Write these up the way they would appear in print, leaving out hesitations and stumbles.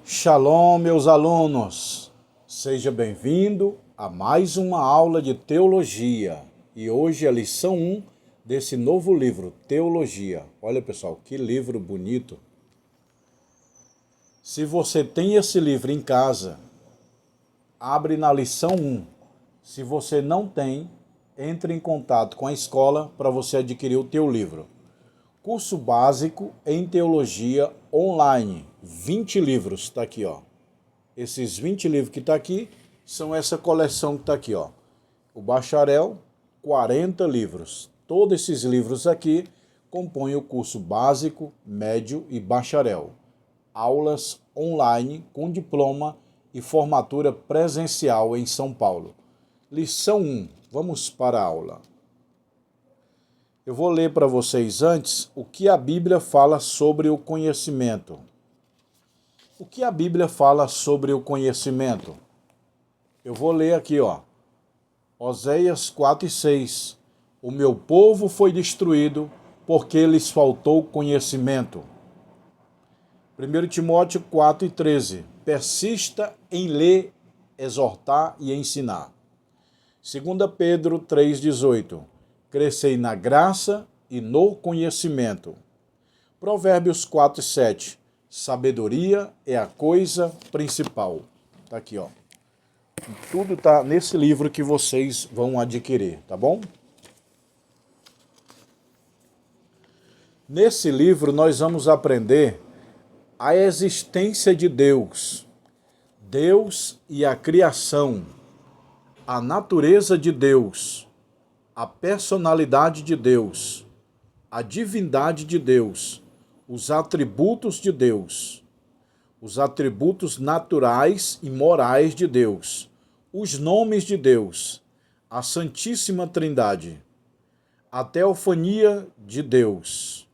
Shalom, meus alunos! Seja bem-vindo a mais uma aula de teologia. E hoje é a lição 1 desse novo livro, Teologia. Olha, pessoal, que livro bonito! Se você tem esse livro em casa, abre na lição 1. Se você não tem, entre em contato com a escola para você adquirir o teu livro. Curso básico em teologia online. 20 livros, está aqui, ó. Esses 20 livros que está aqui são essa coleção que está aqui, ó. O bacharel, 40 livros. Todos esses livros aqui compõem o curso básico, médio e bacharel. Aulas online com diploma e formatura presencial em São Paulo. Lição 1. Vamos para a aula. Eu vou ler para vocês antes o que a Bíblia fala sobre o conhecimento. O que a Bíblia fala sobre o conhecimento? Eu vou ler aqui, ó. Oséias 4:6. O meu povo foi destruído porque lhes faltou conhecimento. 1 Timóteo 4:13. Persista em ler, exortar e ensinar. 2 Pedro 3:18. Crescei na graça e no conhecimento. Provérbios 4:7. Sabedoria é a coisa principal. Tá aqui, ó. Tudo tá nesse livro que vocês vão adquirir, tá bom? Nesse livro nós vamos aprender a existência de Deus, Deus e a criação, a natureza de Deus, a personalidade de Deus, a divindade de Deus, os atributos de Deus, os atributos naturais e morais de Deus, os nomes de Deus, a Santíssima Trindade, a teofania de Deus.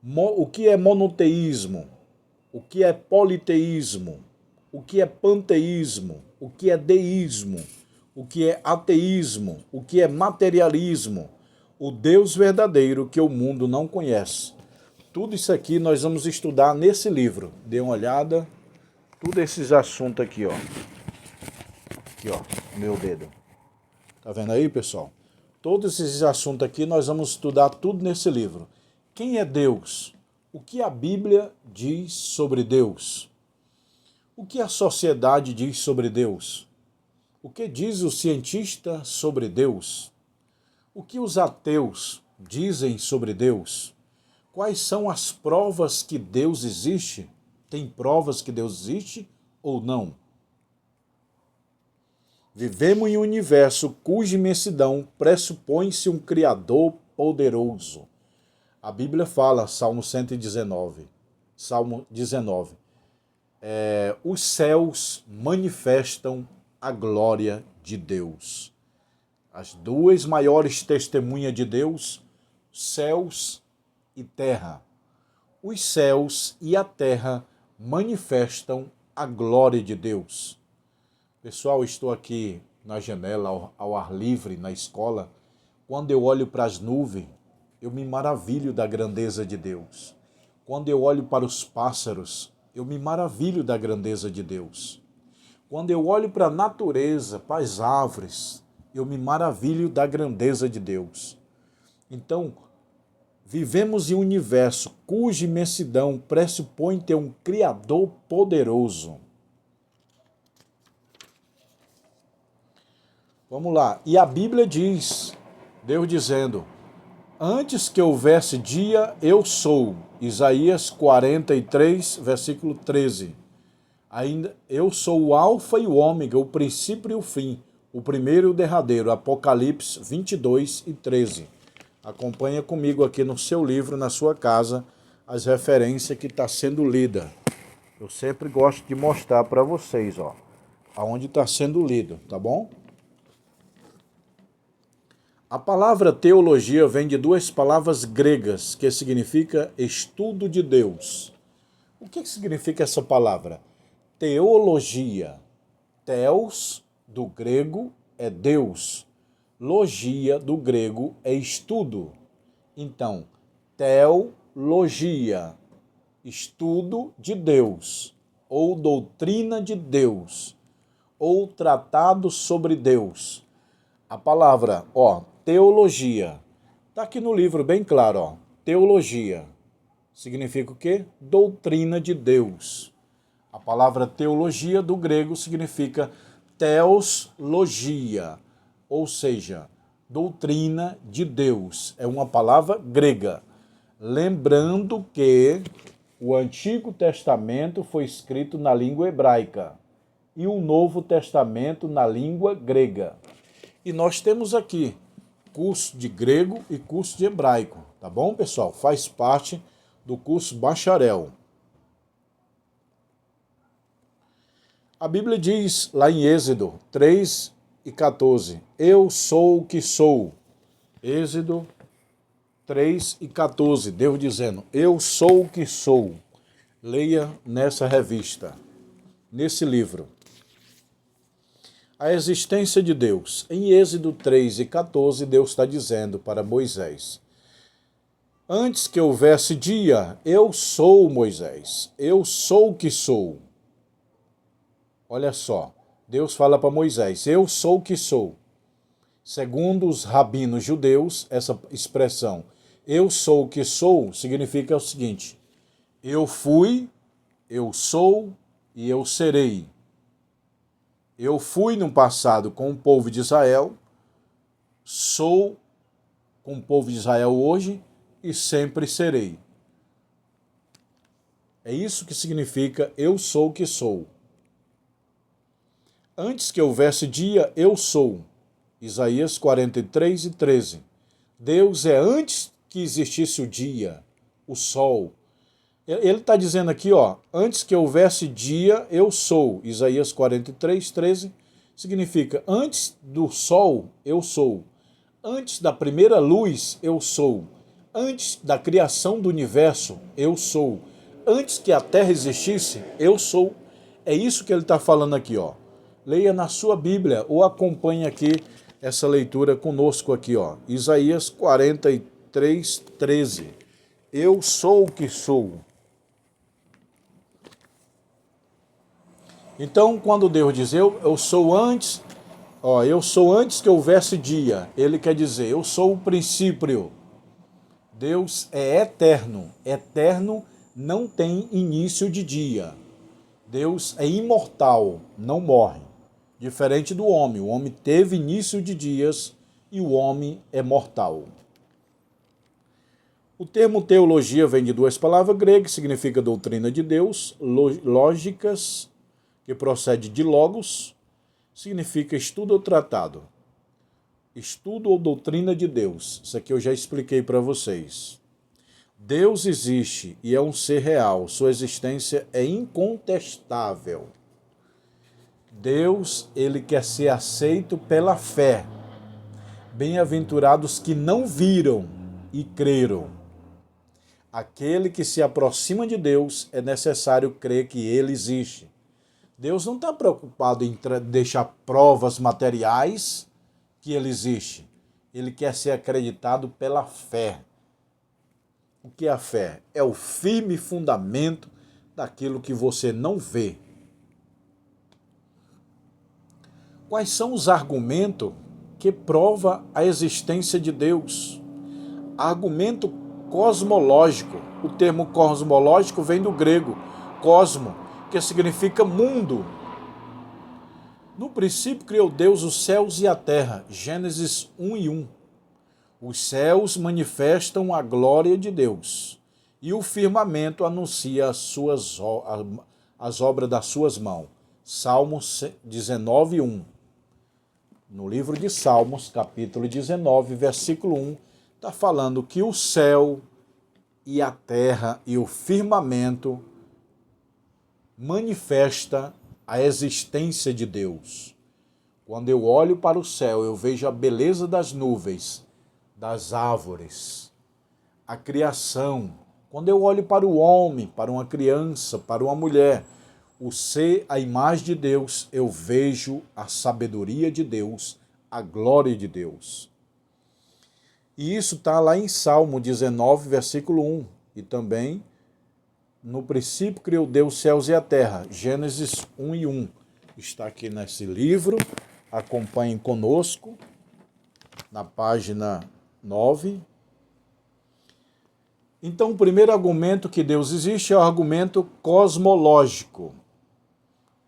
O que é monoteísmo? O que é politeísmo? O que é panteísmo? O que é deísmo? O que é ateísmo? O que é materialismo? O Deus verdadeiro que o mundo não conhece. Tudo isso aqui nós vamos estudar nesse livro. Dê uma olhada. Tudo esses assuntos aqui, ó. Aqui, ó, meu dedo. Tá vendo aí, pessoal? Todos esses assuntos aqui nós vamos estudar tudo nesse livro. Quem é Deus? O que a Bíblia diz sobre Deus? O que a sociedade diz sobre Deus? O que diz o cientista sobre Deus? O que os ateus dizem sobre Deus? Quais são as provas que Deus existe? Tem provas que Deus existe ou não? Vivemos em um universo cuja imensidão pressupõe-se um Criador poderoso. A Bíblia fala, Salmo 119, Salmo 19, os céus manifestam a glória de Deus. As duas maiores testemunhas de Deus, céus e terra. Os céus e a terra manifestam a glória de Deus. Pessoal, estou aqui na janela, ao ar livre, na escola. Quando eu olho para as nuvens, eu me maravilho da grandeza de Deus. Quando eu olho para os pássaros, eu me maravilho da grandeza de Deus. Quando eu olho para a natureza, para as árvores, eu me maravilho da grandeza de Deus. Então, vivemos em um universo cuja imensidão pressupõe ter um Criador poderoso. Vamos lá. E a Bíblia diz, Deus dizendo, antes que houvesse dia, eu sou. Isaías 43, versículo 13. Ainda, eu sou o alfa e o ômega, o princípio e o fim, o primeiro e o derradeiro. Apocalipse 22 e 13. Acompanha comigo aqui no seu livro, na sua casa, as referências que está sendo lida. Eu sempre gosto de mostrar para vocês, ó, aonde está sendo lido, tá bom? A palavra teologia vem de duas palavras gregas, que significa estudo de Deus. O que significa essa palavra? Teologia. Theos, do grego, é Deus. Logia, do grego, é estudo. Então, teologia, estudo de Deus, ou doutrina de Deus, ou tratado sobre Deus. A palavra, teologia, está aqui no livro bem claro, teologia. Significa o quê? Doutrina de Deus. A palavra teologia do grego significa teoslogia, ou seja, doutrina de Deus. É uma palavra grega. Lembrando que o Antigo Testamento foi escrito na língua hebraica e o Novo Testamento na língua grega. E nós temos aqui curso de grego e curso de hebraico, tá bom, pessoal? Faz parte do curso bacharel. A Bíblia diz lá em Êxodo 3:14, eu sou o que sou. Êxodo 3:14, Deus dizendo, eu sou o que sou. Leia nessa revista, nesse livro. A existência de Deus. Em Êxodo 3:14, Deus está dizendo para Moisés, antes que houvesse dia, eu sou Moisés, eu sou o que sou. Olha só, Deus fala para Moisés, eu sou o que sou. Segundo os rabinos judeus, essa expressão, eu sou o que sou, significa o seguinte, eu fui, eu sou e eu serei. Eu fui no passado com o povo de Israel, sou com o povo de Israel hoje e sempre serei. É isso que significa eu sou o que sou. Antes que houvesse dia, eu sou. Isaías 43:13. Deus é antes que existisse o dia, o sol. Ele está dizendo aqui, antes que houvesse dia, eu sou. Isaías 43:13 significa antes do sol, eu sou. Antes da primeira luz, eu sou. Antes da criação do universo, eu sou. Antes que a terra existisse, eu sou. É isso que ele está falando aqui, Leia na sua Bíblia ou acompanhe aqui essa leitura conosco aqui, Isaías 43:13. Eu sou o que sou. Então, quando Deus diz eu sou antes, eu sou antes que houvesse dia, ele quer dizer, eu sou o princípio. Deus é eterno. Eterno não tem início de dia. Deus é imortal, não morre. Diferente do homem. O homem teve início de dias e o homem é mortal. O termo teologia vem de duas palavras gregas, significa doutrina de Deus, lógicas, que procede de logos, significa estudo ou tratado. Estudo ou doutrina de Deus. Isso aqui eu já expliquei para vocês. Deus existe e é um ser real. Sua existência é incontestável. Deus, ele quer ser aceito pela fé. Bem-aventurados que não viram e creram. Aquele que se aproxima de Deus, é necessário crer que ele existe. Deus não está preocupado em deixar provas materiais que ele existe. Ele quer ser acreditado pela fé. O que é a fé? É o firme fundamento daquilo que você não vê. Quais são os argumentos que provam a existência de Deus? Argumento cosmológico. O termo cosmológico vem do grego cosmo, que significa mundo. No princípio criou Deus os céus e a terra. Gênesis 1:1. Os céus manifestam a glória de Deus e o firmamento anuncia as obras das suas mãos. Salmos 19:1. No livro de Salmos, capítulo 19, versículo 1, está falando que o céu e a terra e o firmamento manifesta a existência de Deus. Quando eu olho para o céu, eu vejo a beleza das nuvens, das árvores, a criação. Quando eu olho para o homem, para uma criança, para uma mulher, o ser, a imagem de Deus, eu vejo a sabedoria de Deus, a glória de Deus. E isso está lá em Salmo 19, versículo 1, e também no princípio criou Deus os céus e a terra. Gênesis 1:1. Está aqui nesse livro. Acompanhem conosco na página 9. Então, o primeiro argumento que Deus existe é o argumento cosmológico.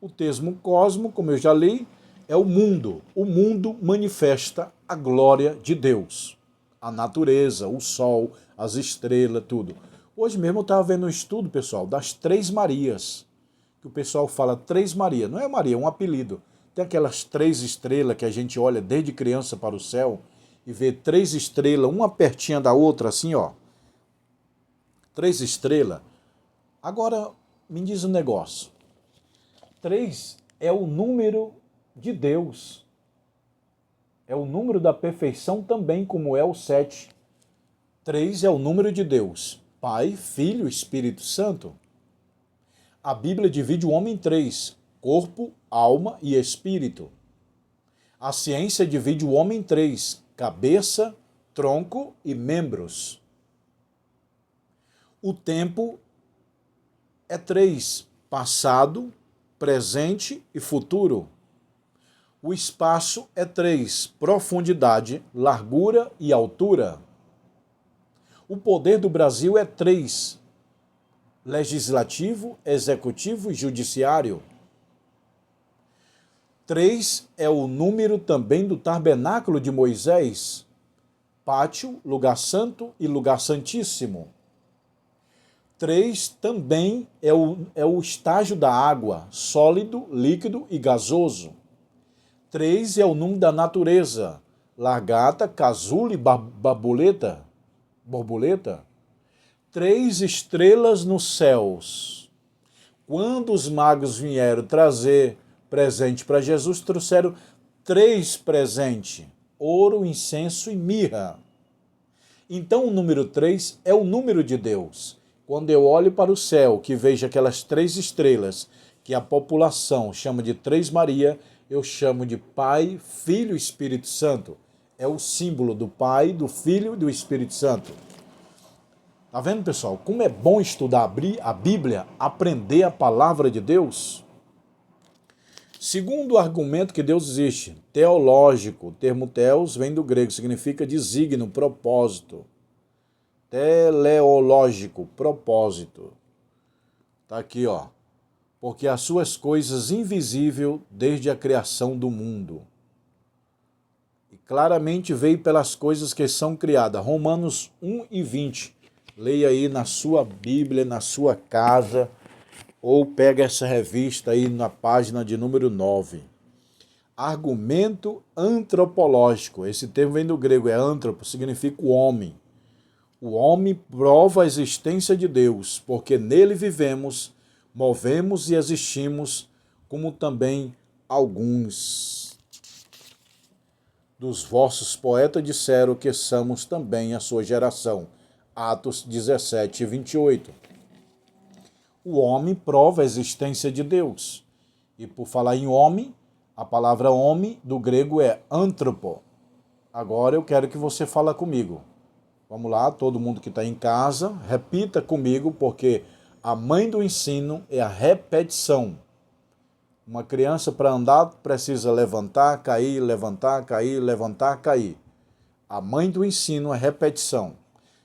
O termo cosmo, como eu já li, é o mundo. O mundo manifesta a glória de Deus. A natureza, o sol, as estrelas, tudo. Hoje mesmo eu estava vendo um estudo, pessoal, das Três Marias. Que o pessoal fala Três Marias. Não é Maria, é um apelido. Tem aquelas três estrelas que a gente olha desde criança para o céu e vê três estrelas, uma pertinha da outra, assim, ó. Três estrelas. Agora, me diz um negócio. 3 é o número de Deus. É o número da perfeição também, como é o 7. 3 é o número de Deus. Pai, Filho, Espírito Santo. A Bíblia divide o homem em 3. Corpo, alma e espírito. A ciência divide o homem em 3. Cabeça, tronco e membros. O tempo é 3. Passado, presente e futuro. O espaço é 3, profundidade, largura e altura. O poder do Brasil é 3, legislativo, executivo e judiciário. 3 é o número também do tabernáculo de Moisés, pátio, lugar santo e lugar santíssimo. 3 também é o estágio da água, sólido, líquido e gasoso. 3 é o número da natureza, lagarta, casulo e borboleta. 3 estrelas nos céus. Quando os magos vieram trazer presente para Jesus, trouxeram 3 presentes, ouro, incenso e mirra. Então o número 3 é o número de Deus. Quando eu olho para o céu, que vejo aquelas 3 estrelas, que a população chama de Três Maria, eu chamo de Pai, Filho e Espírito Santo. É o símbolo do Pai, do Filho e do Espírito Santo. Tá vendo, pessoal? Como é bom estudar a Bíblia, aprender a palavra de Deus? Segundo o argumento que Deus existe, teológico, o termo teos vem do grego, significa desígnio, propósito. Teleológico, propósito. Tá aqui, ó. Porque as suas coisas invisíveis desde a criação do mundo. E claramente veio pelas coisas que são criadas. Romanos 1:20. Leia aí na sua Bíblia, na sua casa, ou pega essa revista aí na página de número 9. Argumento antropológico. Esse termo vem do grego, é antropo, significa o homem. O homem prova a existência de Deus, porque nele vivemos, movemos e existimos, como também alguns dos vossos poetas disseram que somos também a sua geração. Atos 17:28. O homem prova a existência de Deus. E por falar em homem, a palavra homem do grego é antropo. Agora eu quero que você fale comigo. Vamos lá, todo mundo que está em casa, repita comigo, porque a mãe do ensino é a repetição. Uma criança para andar precisa levantar, cair, levantar, cair, levantar, cair. A mãe do ensino é repetição.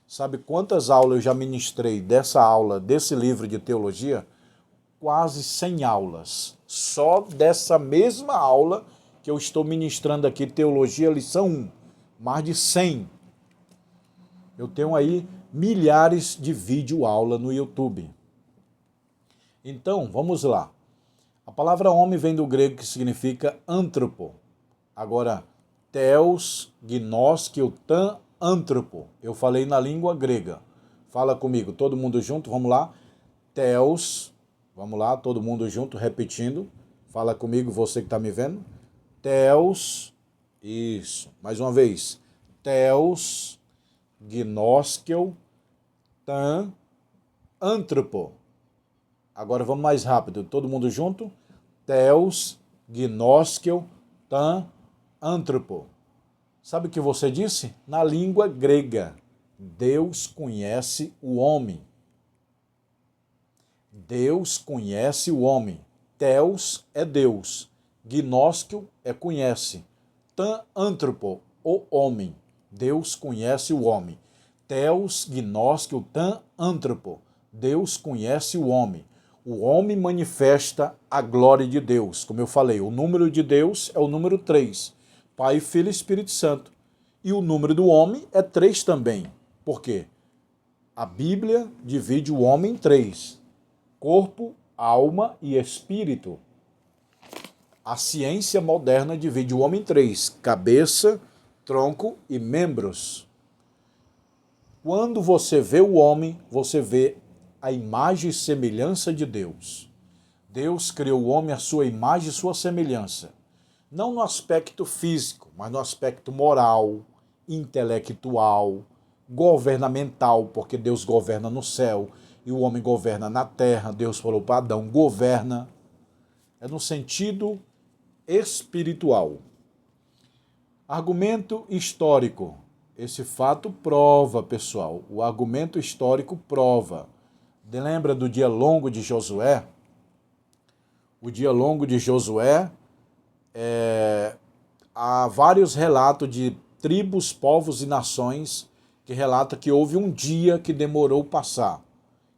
Sabe quantas aulas eu já ministrei dessa aula, desse livro de teologia? Quase 100 aulas. Só dessa mesma aula que eu estou ministrando aqui, Teologia, lição 1. Mais de 100. Eu tenho aí milhares de vídeo-aula no YouTube. Então, vamos lá. A palavra homem vem do grego que significa antropo. Agora, theos, gnoskio, tan, antropo. Eu falei na língua grega. Fala comigo, todo mundo junto, vamos lá. Theos, vamos lá, todo mundo junto, repetindo. Fala comigo, você que está me vendo. Theos, isso, mais uma vez. Theos, gnoskio, tan, antropo. Agora vamos mais rápido, todo mundo junto. Theos, gnoskio, tan, antropo. Sabe o que você disse? Na língua grega, Deus conhece o homem. Deus conhece o homem. Theos é Deus. Gnóstico é conhece. Tan antropo, o homem. Deus conhece o homem. Theos, gnóstico, tan antropo. Deus conhece o homem. O homem manifesta a glória de Deus. Como eu falei, o número de Deus é o número 3. Pai, Filho e Espírito Santo. E o número do homem é 3 também. Por quê? A Bíblia divide o homem em 3. Corpo, alma e espírito. A ciência moderna divide o homem em 3. Cabeça, tronco e membros. Quando você vê o homem, você vê a imagem e semelhança de Deus. Deus criou o homem à sua imagem e sua semelhança. Não no aspecto físico, mas no aspecto moral, intelectual, governamental, porque Deus governa no céu e o homem governa na terra. Deus falou para Adão, governa. É no sentido espiritual. Argumento histórico. Esse fato prova, pessoal. O argumento histórico prova. Lembra do dia longo de Josué? O dia longo de Josué, há vários relatos de tribos, povos e nações que relata que houve um dia que demorou passar.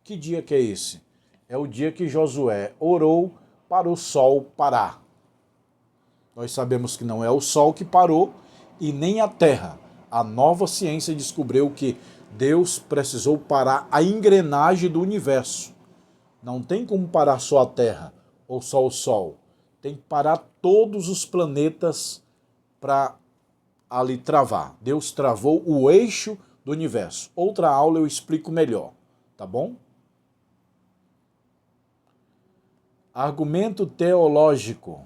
Que dia que é esse? É o dia que Josué orou para o sol parar. Nós sabemos que não é o sol que parou e nem a terra. A nova ciência descobriu que Deus precisou parar a engrenagem do universo. Não tem como parar só a terra ou só o sol. Tem que parar todos os planetas para ali travar. Deus travou o eixo do universo. Outra aula eu explico melhor, tá bom? Argumento teológico.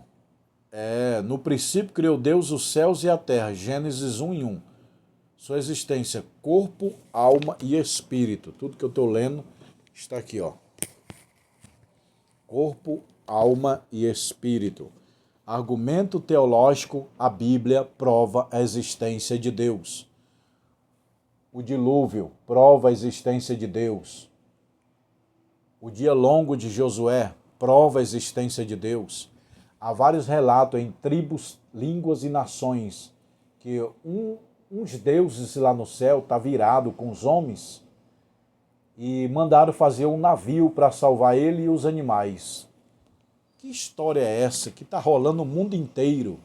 No princípio criou Deus os céus e a terra. Gênesis 1:1. Sua existência, corpo, alma e espírito. Tudo que eu estou lendo está aqui, ó. Corpo, alma e espírito. Argumento teológico, a Bíblia prova a existência de Deus. O dilúvio prova a existência de Deus. O dia longo de Josué prova a existência de Deus. Há vários relatos em tribos, línguas e nações que uns deuses lá no céu tá virado com os homens e mandaram fazer um navio para salvar ele e os animais. Que história é essa que está rolando no mundo inteiro?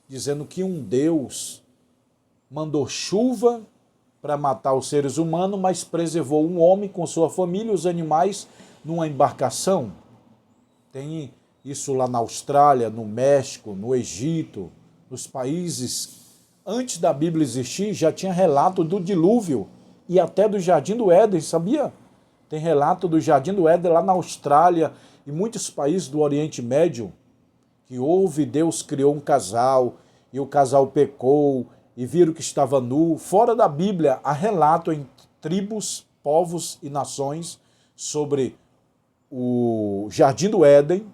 Dizendo que um Deus mandou chuva para matar os seres humanos, mas preservou um homem com sua família e os animais numa embarcação. Tem isso lá na Austrália, no México, no Egito, nos países. Antes da Bíblia existir, já tinha relato do dilúvio e até do Jardim do Éden, sabia? Tem relato do Jardim do Éden lá na Austrália e muitos países do Oriente Médio, que houve, Deus criou um casal e o casal pecou e viram que estava nu. Fora da Bíblia, há relato em tribos, povos e nações sobre o Jardim do Éden,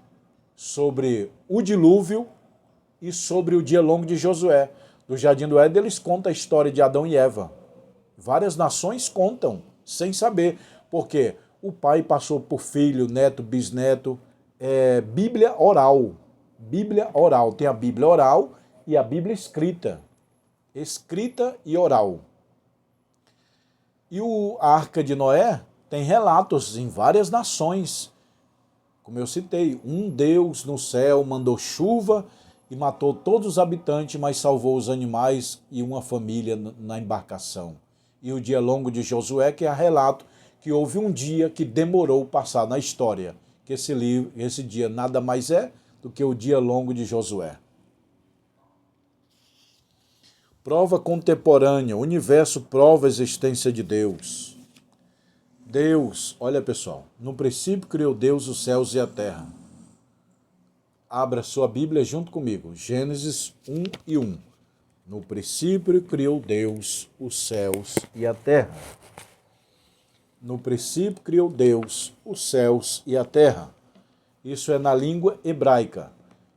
sobre o dilúvio e sobre o dia longo de Josué. Do Jardim do Éden, eles contam a história de Adão e Eva. Várias nações contam, sem saber. Porque o pai passou por filho, neto, bisneto. Bíblia oral. Bíblia oral. Tem a Bíblia oral e a Bíblia escrita. Escrita e oral. E a Arca de Noé tem relatos em várias nações. Como eu citei, um Deus no céu mandou chuva e matou todos os habitantes, mas salvou os animais e uma família na embarcação. E o dia longo de Josué, que é relato que houve um dia que demorou passar na história, que esse dia nada mais é do que o dia longo de Josué. Prova contemporânea, o universo prova a existência de Deus. Deus, olha pessoal, no princípio criou Deus os céus e a terra. Abra sua Bíblia junto comigo, Gênesis 1:1. No princípio criou Deus os céus e a terra. No princípio criou Deus os céus e a terra. Isso é na língua hebraica.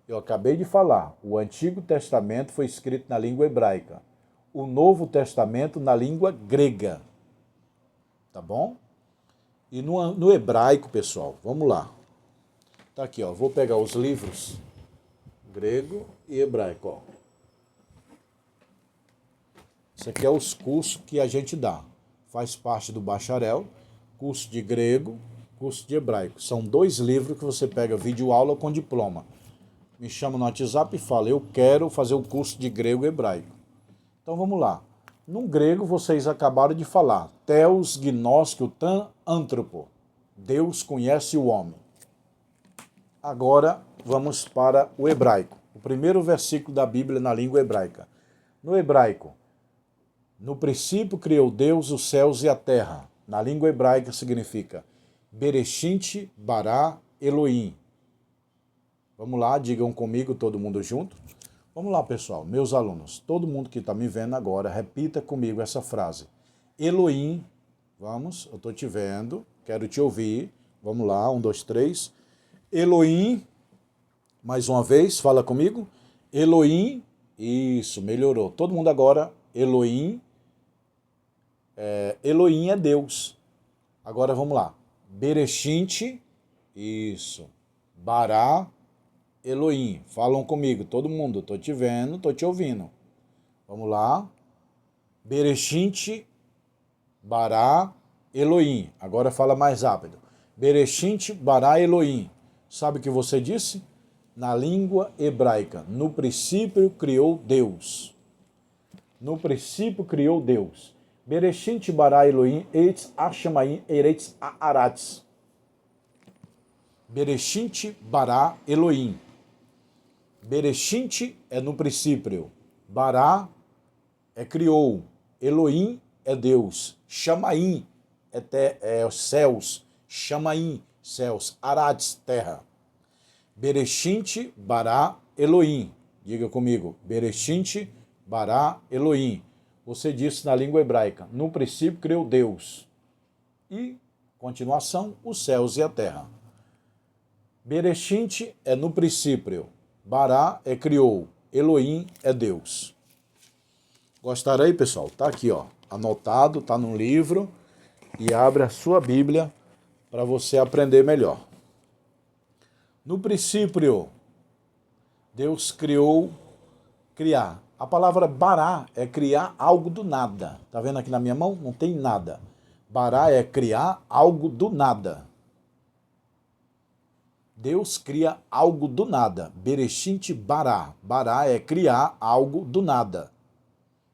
Eu acabei de falar, o Antigo Testamento foi escrito na língua hebraica. O Novo Testamento na língua grega. Tá bom? E no hebraico, pessoal, vamos lá. Tá aqui, ó. Vou pegar os livros grego e hebraico, ó. Isso aqui é os cursos que a gente dá. Faz parte do bacharel, curso de grego, curso de hebraico. São 2 livros que você pega vídeo aula com diploma. Me chama no WhatsApp e fala, eu quero fazer o curso de grego e hebraico. Então vamos lá. No grego vocês acabaram de falar, Theos gnosko tan anthropo. Deus conhece o homem. Agora vamos para o hebraico. O primeiro versículo da Bíblia na língua hebraica. No hebraico, no princípio criou Deus os céus e a terra. Na língua hebraica significa Bereshit bara Elohim. Vamos lá, digam comigo, todo mundo junto. Vamos lá, pessoal, meus alunos, todo mundo que está me vendo agora, repita comigo essa frase. Elohim, vamos, eu estou te vendo, quero te ouvir. Vamos lá, 1, 2, 3. Elohim, mais uma vez, fala comigo. Elohim, isso, melhorou. Todo mundo agora, Elohim. Elohim é Deus. Agora vamos lá. Bereshit, isso. Bara, Elohim. Falam comigo, todo mundo. Estou te vendo, estou te ouvindo. Vamos lá. Bereshit, bara, Elohim. Agora fala mais rápido. Bereshit, bara, Elohim. Sabe o que você disse? Na língua hebraica. No princípio criou Deus. No princípio criou Deus. Bereshit bara Elohim eitz hashamayim eretz haaretz. Bereshit bara Elohim. Bereshit é no princípio. Bara é criou. Elohim é Deus. Shamayim é os céus. Shamayim, céus. Haaretz, terra. Bereshit bara Elohim. Diga comigo. Bereshit bara Elohim. Você disse na língua hebraica, no princípio criou Deus. E, continuação, os céus e a terra. Bereshit é no princípio. Bara é criou. Elohim é Deus. Gostaram aí, pessoal? Tá aqui, ó. Anotado, tá no livro. E abre a sua Bíblia para você aprender melhor. No princípio, Deus criar. A palavra bará é criar algo do nada. Tá vendo aqui na minha mão? Não tem nada. Bará é criar algo do nada. Deus cria algo do nada. Bereshit bará. Bará é criar algo do nada.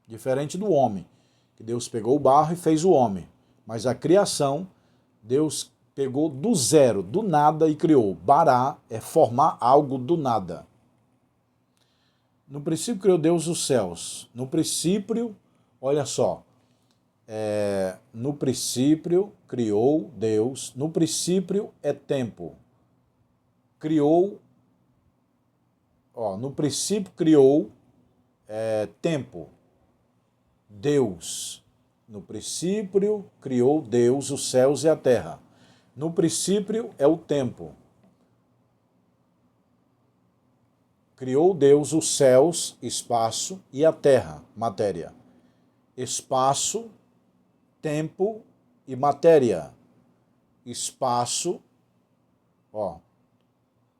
Diferente do homem, que Deus pegou o barro e fez o homem. Mas a criação, Deus pegou do zero, do nada e criou. Bará é formar algo do nada. No princípio criou Deus os céus. No princípio, olha só, no princípio criou Deus. No princípio é tempo. Criou, no princípio criou tempo. Deus. No princípio criou Deus os céus e a terra. No princípio é o tempo. Criou Deus os céus, espaço, e a terra, matéria. Espaço, tempo e matéria. Espaço,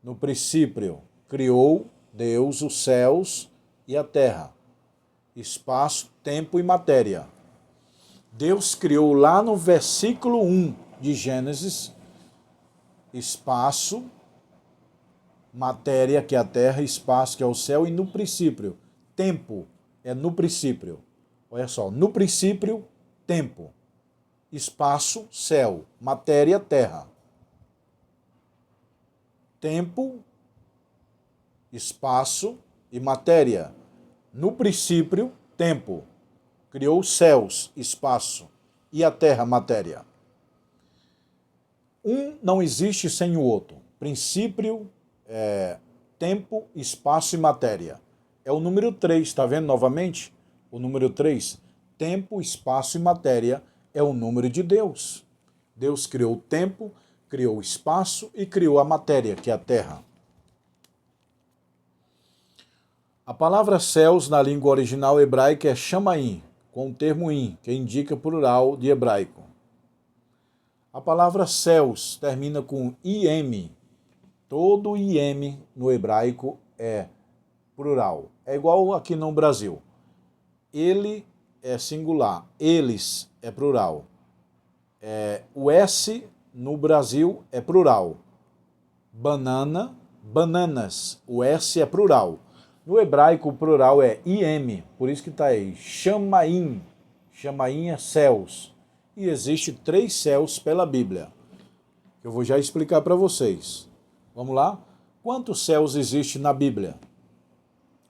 no princípio, criou Deus os céus e a terra. Espaço, tempo e matéria. Deus criou lá no versículo 1 de Gênesis, espaço, matéria, que é a terra, espaço, que é o céu, e no princípio, tempo, é no princípio. Olha só, no princípio, tempo, espaço, céu, matéria, terra. Tempo, espaço e matéria. No princípio, tempo. Criou os céus, espaço, e a terra, matéria. Um não existe sem o outro. Princípio, tempo, espaço e matéria. É o número 3, está vendo novamente? O número 3, tempo, espaço e matéria, é o número de Deus. Deus criou o tempo, criou o espaço e criou a matéria, que é a terra. A palavra céus na língua original hebraica é shamayim, com o termo in, que indica plural de hebraico. A palavra céus termina com im. Todo im no hebraico é plural. É igual aqui no Brasil. Ele é singular, eles é plural. O S no Brasil é plural. Banana, bananas. O S é plural. No hebraico, o plural é im, por isso que está aí. Chamaim. Chamaim é céus. E existe 3 céus pela Bíblia. Eu vou já explicar para vocês. Vamos lá? Quantos céus existem na Bíblia?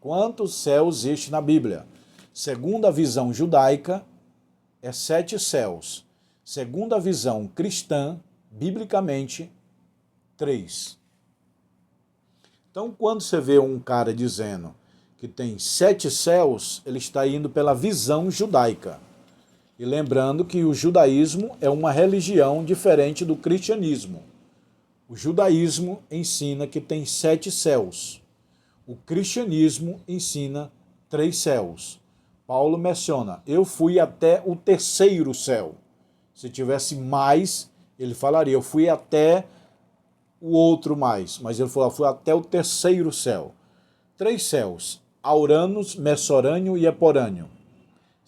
Quantos céus existem na Bíblia? Segundo a visão judaica, é 7 céus. Segundo a visão cristã, biblicamente, 3. Então, quando você vê um cara dizendo que tem 7 céus, ele está indo pela visão judaica. E lembrando que o judaísmo é uma religião diferente do cristianismo. O judaísmo ensina que tem 7 céus. O cristianismo ensina 3 céus. Paulo menciona, eu fui até o 3º céu. Se tivesse mais, ele falaria, eu fui até o outro mais. Mas ele falou, eu fui até o 3º céu. 3 céus, Auranos, Messorâneo e Eporâneo.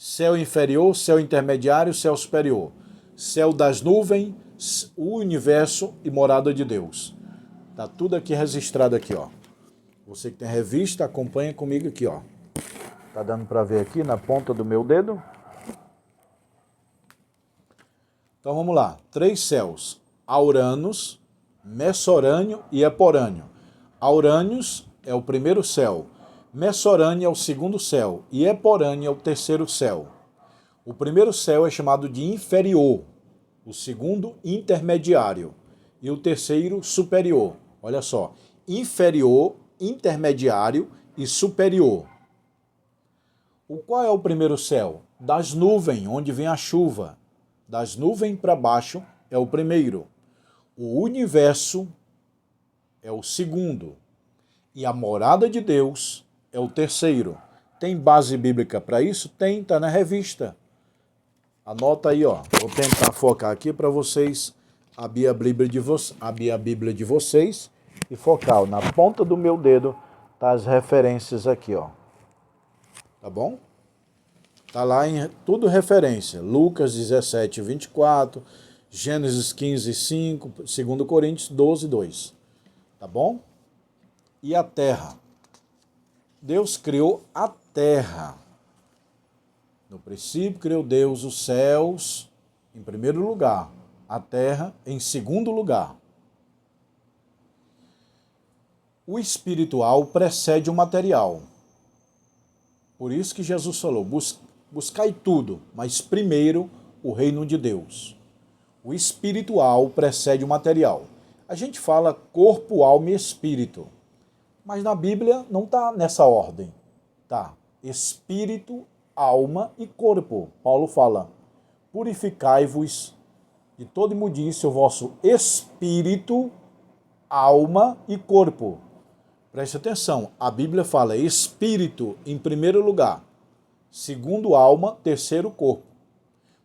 Céu inferior, céu intermediário, céu superior. Céu das nuvens, o universo e morada de Deus. Tá tudo aqui registrado aqui, ó. Você que tem revista, acompanha comigo aqui, ó. Tá dando para ver aqui na ponta do meu dedo? Então vamos lá. 3 céus. Auranos, Messorâneo e Eporâneo. Aurânios é o 1º céu. Messorâneo é o 2º céu e Eporâneo é o 3º céu. O 1º céu é chamado de inferior, o 2º intermediário e o 3º superior. Olha só, inferior, intermediário e superior. Qual é o 1º céu? Das nuvens, onde vem a chuva. Das nuvens para baixo é o 1º. O universo é o 2º. E a morada de Deus é o 3º. Tem base bíblica para isso? Tem, está na revista. Anota aí, ó. Vou tentar focar aqui para vocês abrir a Bíblia de vocês e focar. Na ponta do meu dedo tá as referências aqui, ó. Tá bom? Tá lá em tudo referência. Lucas 17, 24, Gênesis 15, 5, 2 Coríntios 12, 2. Tá bom? E a terra? Deus criou a terra. No princípio criou Deus os céus em primeiro lugar, a terra em segundo lugar. O espiritual precede o material. Por isso que Jesus falou, buscai tudo, mas primeiro o reino de Deus. O espiritual precede o material. A gente fala corpo, alma e espírito. Mas na Bíblia não está nessa ordem. Tá? Espírito, alma e corpo. Paulo fala, purificai-vos de toda imundícia o vosso espírito, alma e corpo. Preste atenção, a Bíblia fala espírito em primeiro lugar, segundo alma, terceiro corpo.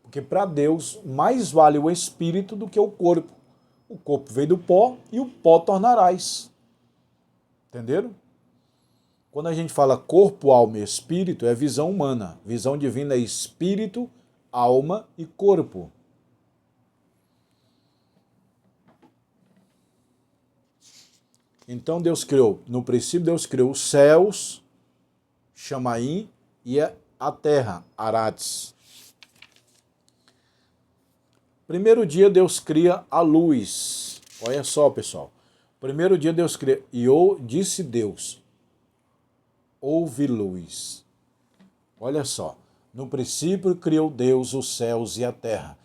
Porque para Deus mais vale o espírito do que o corpo. O corpo veio do pó e o pó tornarás. Entenderam? Quando a gente fala corpo, alma e espírito, é visão humana. Visão divina é espírito, alma e corpo. Então Deus criou, no princípio Deus criou os céus, Chamaim, e a terra, Arates. Primeiro dia Deus cria a luz. Olha só, pessoal. Primeiro dia Deus cria, e disse Deus, houve luz. Olha só, no princípio criou Deus os céus e a terra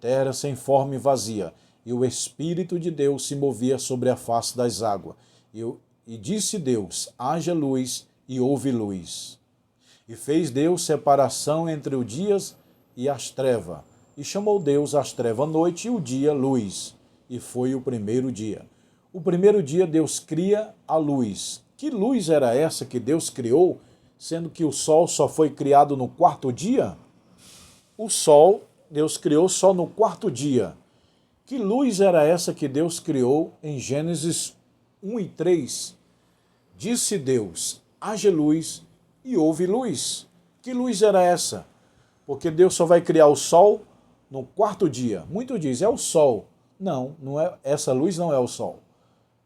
era sem forma e vazia, e o Espírito de Deus se movia sobre a face das águas. E disse Deus, haja luz, e houve luz. E fez Deus separação entre o dia e as trevas, e chamou Deus as trevas noite e o dia luz, e foi o primeiro dia. O primeiro dia Deus cria a luz. Que luz era essa que Deus criou, sendo que o sol só foi criado no 4º dia? O sol Deus criou só no 4º dia. Que luz era essa que Deus criou em Gênesis 1 e 3? Disse Deus, haja luz e houve luz. Que luz era essa? Porque Deus só vai criar o sol no quarto dia. Muito diz, é o sol. Não, não é, essa luz não é o sol.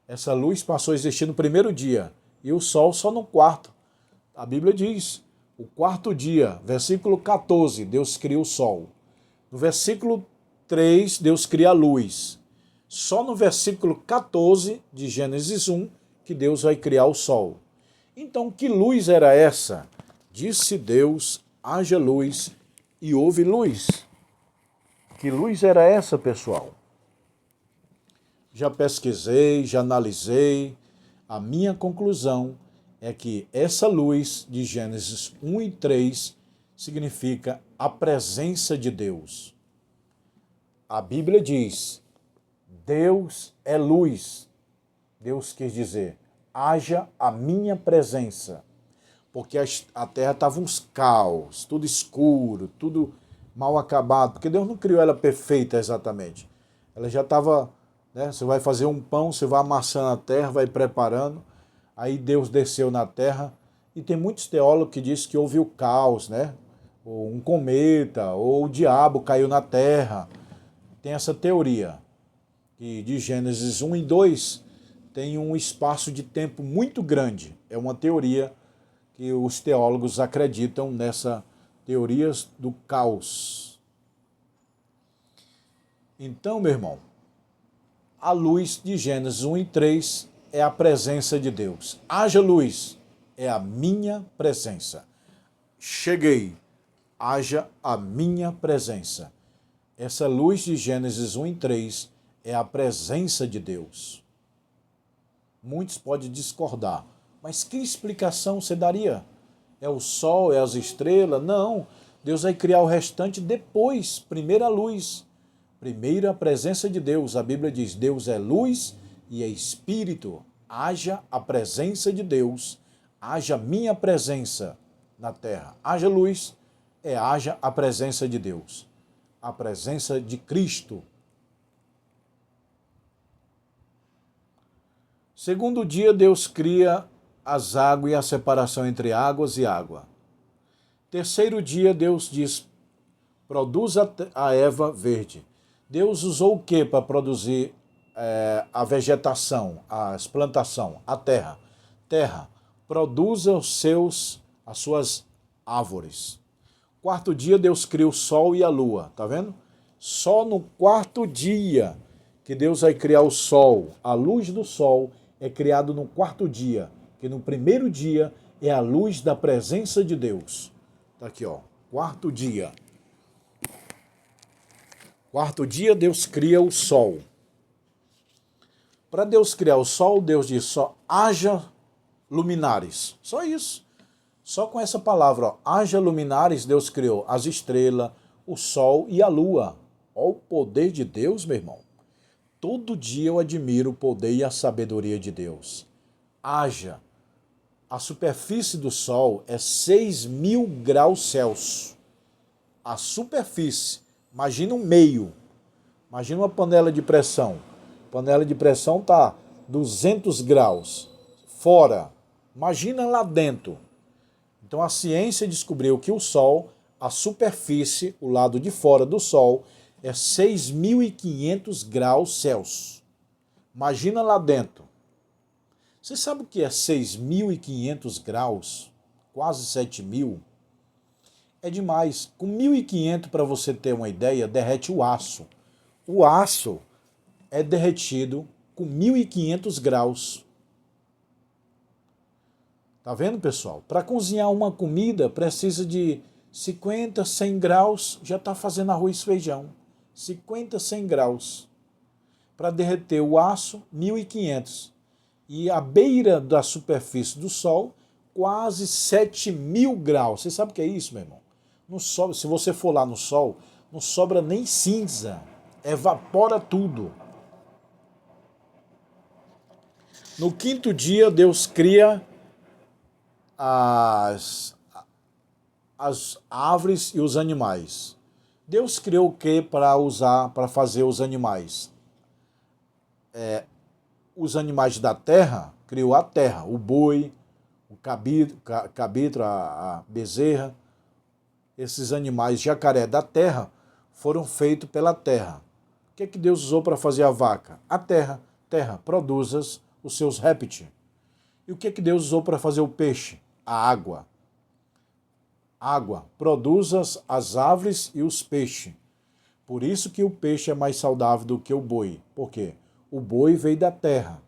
Essa luz passou a existir no primeiro dia e o sol só no quarto. A Bíblia diz, o quarto dia, versículo 14, Deus cria o sol. No versículo 3, Deus cria a luz. Só no versículo 14 de Gênesis 1 que Deus vai criar o sol. Então, que luz era essa? Disse Deus, haja luz e houve luz. Que luz era essa, pessoal? Já pesquisei, já analisei. A minha conclusão é que essa luz de Gênesis 1 e 3 significa a presença de Deus. A Bíblia diz, Deus é luz. Deus quis dizer, haja a minha presença. Porque a terra estava uns caos, tudo escuro, tudo mal acabado. Porque Deus não criou ela perfeita exatamente. Ela já estava, né? Você vai fazer um pão, você vai amassando a terra, vai preparando. Aí Deus desceu na terra. E tem muitos teólogos que dizem que houve o caos, né? Ou um cometa, ou o diabo caiu na terra. Tem essa teoria. E de Gênesis 1 e 2 tem um espaço de tempo muito grande. É uma teoria que os teólogos acreditam nessa teoria do caos. Então, meu irmão, a luz de Gênesis 1 e 3 é a presença de Deus. Haja luz, é a minha presença. Cheguei, haja a minha presença. Essa luz de Gênesis 1 e 3 é a presença de Deus. Muitos podem discordar, mas que explicação você daria? É o sol, é as estrelas? Não, Deus vai criar o restante depois, primeiro a luz. Primeiro a presença de Deus, a Bíblia diz, Deus é luz e é espírito. Haja a presença de Deus, haja minha presença na terra. Haja luz, haja a presença de Deus, a presença de Cristo. Segundo dia, Deus cria as águas e a separação entre águas e água. Terceiro dia, Deus diz, produz a erva verde. Deus usou o que para produzir a vegetação, a plantação, a terra? Terra, produza as suas árvores. Quarto dia, Deus cria o sol e a lua, tá vendo? Só no quarto dia que Deus vai criar o sol, a luz do sol é criado no quarto dia, que no primeiro dia é a luz da presença de Deus. Tá aqui, ó, quarto dia. Quarto dia, Deus cria o sol. Para Deus criar o sol, Deus diz só, haja luminares. Só isso. Só com essa palavra, ó, haja luminares, Deus criou as estrelas, o sol e a lua. Olha o poder de Deus, meu irmão. Todo dia eu admiro o poder e a sabedoria de Deus. Haja. A superfície do sol é 6.000 graus Celsius. A superfície. Imagina um meio. Imagina uma panela de pressão. A panela de pressão está 200 graus. Fora. Imagina lá dentro. Então a ciência descobriu que o Sol, a superfície, o lado de fora do Sol, é 6.500 graus Celsius. Imagina lá dentro. Você sabe o que é 6.500 graus? Quase 7.000? É demais. Com 1.500, para você ter uma ideia, derrete o aço. O aço é derretido com 1.500 graus. Tá vendo, pessoal? Para cozinhar uma comida, precisa de 50, 100 graus, já está fazendo arroz e feijão. 50, 100 graus. Para derreter o aço, 1.500. E a beira da superfície do Sol, quase 7.000 graus. Você sabe o que é isso, meu irmão? Não sobra, se você for lá no Sol, não sobra nem cinza. Evapora tudo. No quinto dia, Deus cria as árvores e os animais. Deus criou o que para usar, para fazer os animais? os animais da terra, criou a terra, o boi, o cabrito, a bezerra, esses animais jacaré da terra foram feitos pela terra. O que é que Deus usou para fazer a vaca? A terra. Terra, produzas os seus répteis. E o que é que Deus usou para fazer o peixe? A água. Água, produzas as aves e os peixes. Por isso que o peixe é mais saudável do que o boi. Por quê? O boi veio da terra,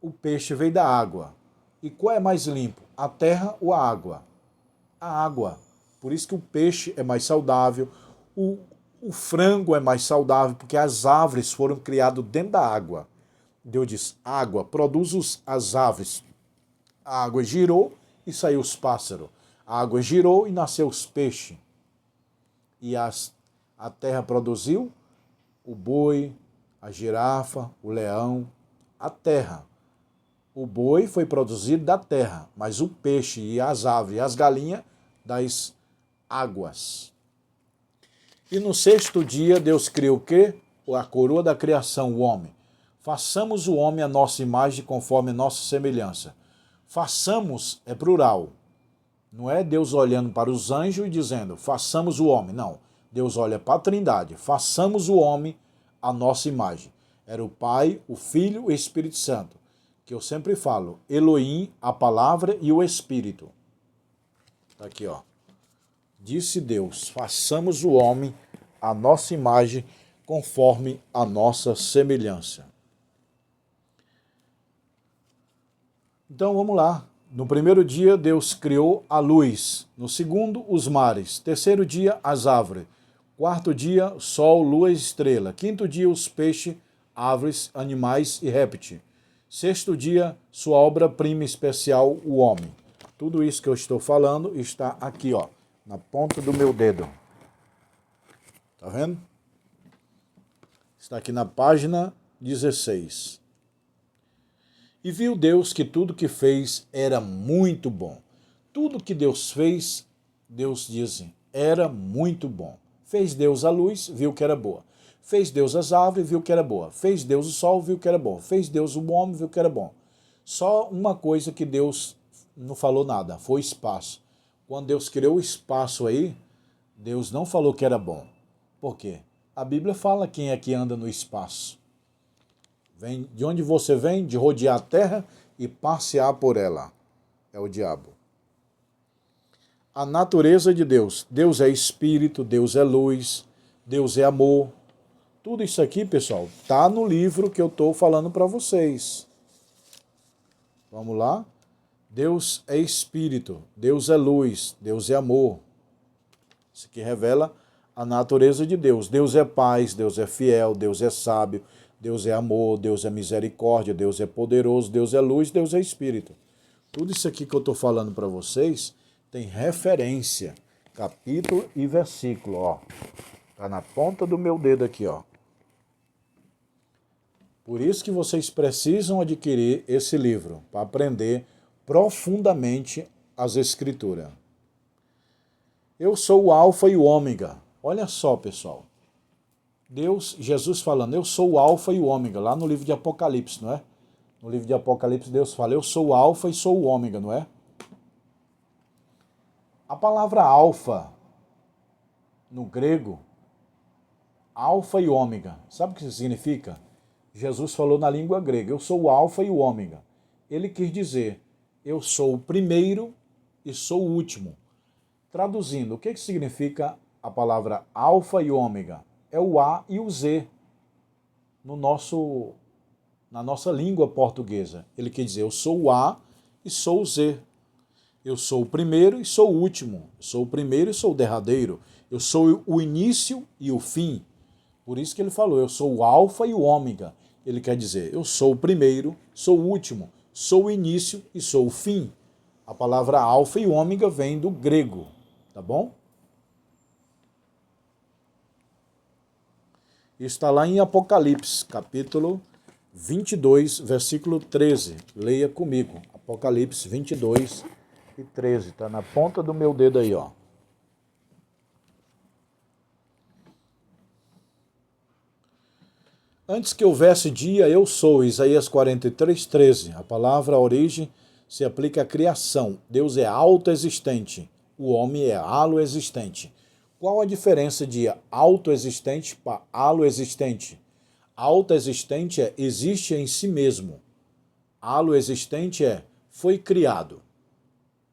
o peixe veio da água. E qual é mais limpo, a terra ou a água? A água. Por isso que o peixe é mais saudável, o frango é mais saudável, porque as aves foram criadas dentro da água. Deus diz, água, produz as aves. A água girou e saiu os pássaros. A água girou e nasceu os peixes. E a terra produziu o boi, a girafa, o leão, a terra. O boi foi produzido da terra, mas o peixe e as aves e as galinhas das águas. E no sexto dia Deus criou o quê? A coroa da criação, o homem. Façamos o homem a nossa imagem conforme a nossa semelhança. Façamos é plural. Não é Deus olhando para os anjos e dizendo, façamos o homem. Não. Deus olha para a Trindade. Façamos o homem a nossa imagem. Era o Pai, o Filho e o Espírito Santo. Que eu sempre falo, Elohim, a palavra e o Espírito. Está aqui, ó. Disse Deus, façamos o homem a nossa imagem conforme a nossa semelhança. Então vamos lá. No primeiro dia, Deus criou a luz. No segundo, os mares. Terceiro dia, as árvores. Quarto dia, sol, lua e estrela. Quinto dia, os peixes, aves, animais e répteis. Sexto dia, sua obra-prima especial, o homem. Tudo isso que eu estou falando está aqui, ó, na ponta do meu dedo. Tá vendo? Está aqui na página 16. E viu Deus que tudo que fez era muito bom. Tudo que Deus fez, Deus diz, era muito bom. Fez Deus a luz, viu que era boa. Fez Deus as árvores, viu que era boa. Fez Deus o sol, viu que era bom. Fez Deus o homem, viu que era bom. Só uma coisa que Deus não falou nada, foi espaço. Quando Deus criou o espaço aí, Deus não falou que era bom. Por quê? A Bíblia fala quem é que anda no espaço. Vem de onde você vem? De rodear a terra e passear por ela. É o diabo. A natureza de Deus. Deus é espírito, Deus é luz, Deus é amor. Tudo isso aqui, pessoal, está no livro que eu estou falando para vocês. Vamos lá? Deus é espírito, Deus é luz, Deus é amor. Isso aqui revela a natureza de Deus. Deus é paz, Deus é fiel, Deus é sábio, Deus é amor, Deus é misericórdia, Deus é poderoso, Deus é luz, Deus é espírito. Tudo isso aqui que eu estou falando para vocês tem referência, capítulo e versículo, ó. Está na ponta do meu dedo aqui, ó. Por isso que vocês precisam adquirir esse livro, para aprender profundamente as Escrituras. Eu sou o Alfa e o Ômega. Olha só, pessoal. Jesus falando, eu sou o Alfa e o Ômega, lá no livro de Apocalipse, não é? No livro de Apocalipse, Deus fala, eu sou o Alfa e sou o Ômega, não é? A palavra Alfa, no grego, Alfa e Ômega, sabe o que isso significa? Jesus falou na língua grega, eu sou o Alfa e o Ômega. Ele quis dizer, eu sou o primeiro e sou o último. Traduzindo, o que significa a palavra Alfa e Ômega? É o A e o Z na nossa língua portuguesa. Ele quer dizer, eu sou o A e sou o Z. Eu sou o primeiro e sou o último. Eu sou o primeiro e sou o derradeiro. Eu sou o início e o fim. Por isso que ele falou, eu sou o Alfa e o Ômega. Ele quer dizer, eu sou o primeiro, sou o último, sou o início e sou o fim. A palavra Alfa e Ômega vem do grego, tá bom? Está lá em Apocalipse, capítulo 22, versículo 13. Leia comigo. Apocalipse 22 e 13. Está na ponta do meu dedo aí, ó. Antes que houvesse dia, eu sou. Isaías 43, 13. A palavra origem se aplica à criação. Deus é autoexistente. O homem é aloexistente. Qual a diferença de autoexistente para aloexistente? Autoexistente é existe em si mesmo. Aloexistente é foi criado.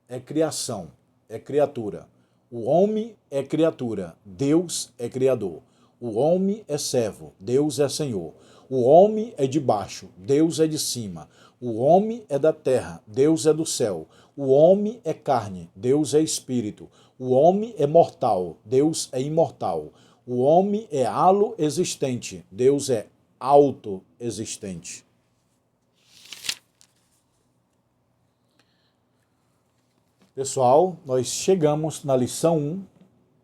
É criação, é criatura. O homem é criatura, Deus é criador. O homem é servo, Deus é Senhor. O homem é de baixo, Deus é de cima. O homem é da terra, Deus é do céu. O homem é carne, Deus é espírito. O homem é mortal, Deus é imortal. O homem é halo existente, Deus é autoexistente. Pessoal, nós chegamos na lição 1,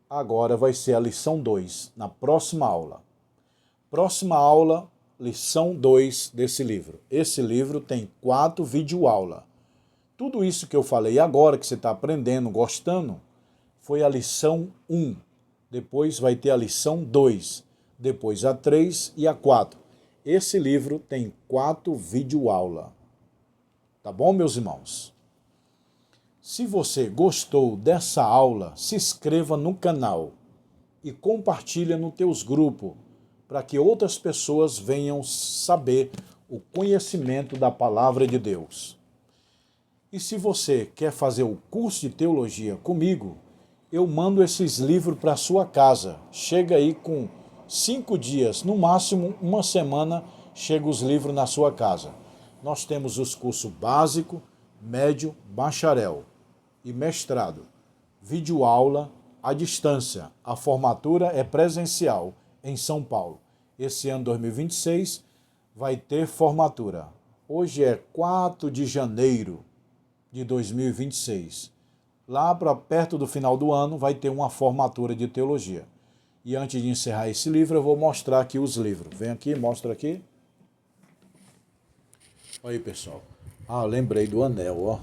agora vai ser a lição 2, na próxima aula. Próxima aula, lição 2 desse livro. Esse livro tem 4 videoaulas. Tudo isso que eu falei agora, que você está aprendendo, gostando, foi a lição 1. Depois vai ter a lição 2, depois a 3 e a 4. Esse livro tem 4 videoaulas. Tá bom, meus irmãos? Se você gostou dessa aula, se inscreva no canal e compartilha nos teus grupos para que outras pessoas venham saber o conhecimento da palavra de Deus. E se você quer fazer o curso de teologia comigo, eu mando esses livros para sua casa. Chega aí com 5 dias, no máximo uma semana, chega os livros na sua casa. Nós temos os cursos básico, médio, bacharel e mestrado. Videoaula à distância. A formatura é presencial em São Paulo. Esse ano 2026 vai ter formatura. Hoje é 4 de janeiro de 2026. Lá para perto do final do ano vai ter uma formatura de teologia. E antes de encerrar esse livro, eu vou mostrar aqui os livros. Vem aqui, mostra aqui. Olha aí, pessoal. Ah, lembrei do anel, ó.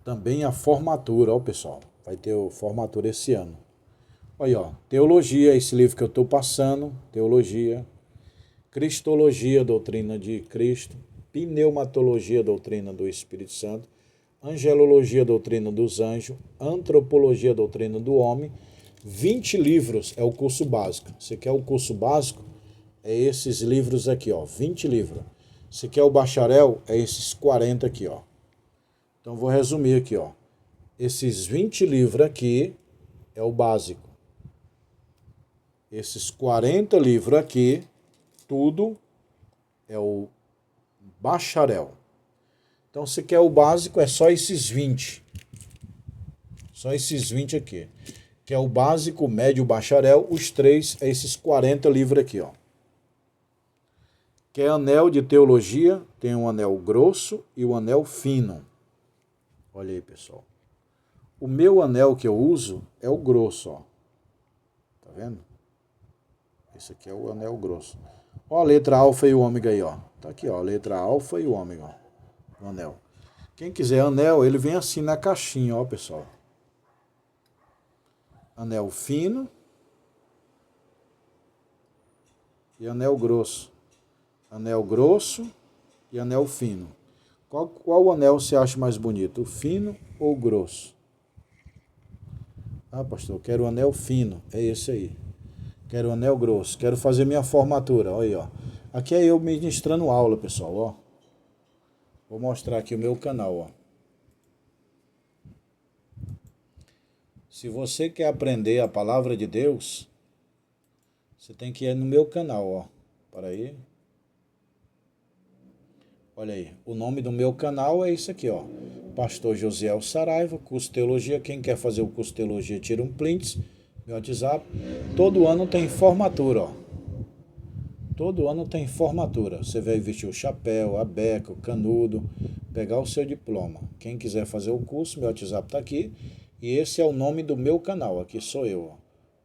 Também a formatura, ó, pessoal. Vai ter formatura esse ano. Olha, ó. Teologia, esse livro que eu estou passando. Teologia. Cristologia, doutrina de Cristo. Pneumatologia, doutrina do Espírito Santo. Angelologia, doutrina dos anjos. Antropologia, doutrina do homem. 20 livros é o curso básico. Você quer o curso básico? É esses livros aqui, ó. 20 livros. Você quer o bacharel? É esses 40 aqui, ó. Então, vou resumir aqui, ó. Esses 20 livros aqui é o básico. Esses 40 livros aqui, tudo é o bacharel. Então, se quer o básico, é só esses 20. Só esses 20 aqui. Que é o básico, médio, bacharel. Os 3 é esses 40 livros aqui, ó. Quer anel de teologia, tem um anel grosso e um anel fino. Olha aí, pessoal. O meu anel que eu uso é o grosso, ó. Tá vendo? Esse aqui é o anel grosso. Ó a letra alfa e o ômega aí, ó. Tá aqui, ó, a letra alfa e o ômega, ó. O anel. Quem quiser anel, ele vem assim na caixinha, ó, pessoal. Anel fino e anel grosso. Anel grosso e anel fino. Qual anel você acha mais bonito, o fino ou o grosso? Ah, pastor, eu quero o anel fino, é esse aí. Quero o anel grosso, quero fazer minha formatura, olha aí, ó. Aqui é eu ministrando aula, pessoal, ó. Vou mostrar aqui o meu canal, ó. Se você quer aprender a palavra de Deus, você tem que ir no meu canal, ó. Para aí. Olha aí, o nome do meu canal é isso aqui, ó. Pastor Josiel Saraiva, curso de teologia. Quem quer fazer o curso de teologia, tira um print, meu WhatsApp. Todo ano tem formatura, ó. Todo ano tem formatura. Você vai vestir o chapéu, a beca, o canudo, pegar o seu diploma. Quem quiser fazer o curso, meu WhatsApp tá aqui. E esse é o nome do meu canal. Aqui sou eu, ó.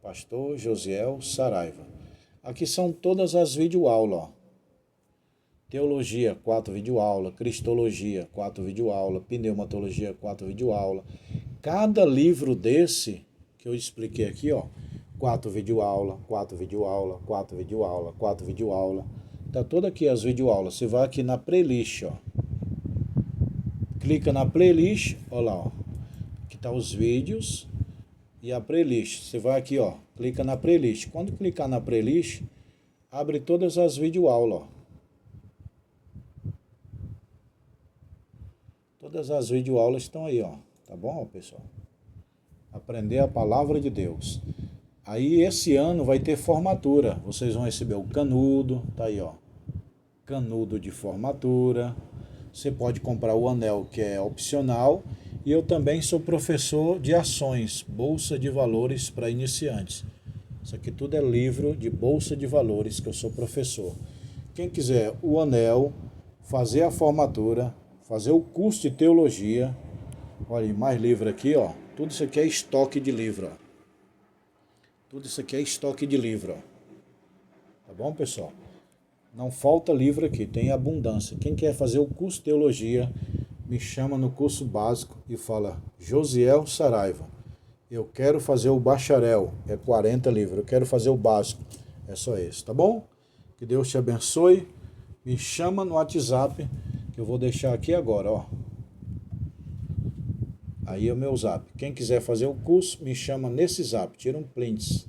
Pastor Josiel Saraiva. Aqui são todas as videoaulas, ó. Teologia, 4 videoaulas. Cristologia, 4 videoaulas. Pneumatologia, 4 videoaulas. Cada livro desse que eu expliquei aqui, ó, 4 videoaulas, 4 videoaulas, 4 videoaulas, 4 videoaulas. Tá toda aqui as videoaulas. Você vai aqui na playlist, ó. Clica na playlist, ó lá, ó. Aqui tá os vídeos e a playlist. Você vai aqui, ó, clica na playlist. Quando clicar na playlist, abre todas as videoaulas, ó. Todas as videoaulas estão aí, ó. Tá bom, pessoal? Aprender a palavra de Deus. Aí esse ano vai ter formatura. Vocês vão receber o canudo, tá aí, ó. Canudo de formatura. Você pode comprar o anel, que é opcional. E eu também sou professor de ações, Bolsa de Valores para iniciantes. Isso aqui tudo é livro de Bolsa de Valores, que eu sou professor. Quem quiser o anel, fazer a formatura, fazer o curso de teologia. Olha, mais livro aqui, ó. Tudo isso aqui é estoque de livro, ó. Tudo isso aqui é estoque de livro, ó. Tá bom, pessoal? Não falta livro aqui, tem abundância. Quem quer fazer o curso de teologia, me chama no curso básico e fala: Josiel Saraiva, eu quero fazer o bacharel, é 40 livros. Eu quero fazer o básico, é só esse, tá bom? Que Deus te abençoe. Me chama no WhatsApp, que eu vou deixar aqui agora, ó. Aí é o meu zap. Quem quiser fazer o curso, me chama nesse zap. Tira um print.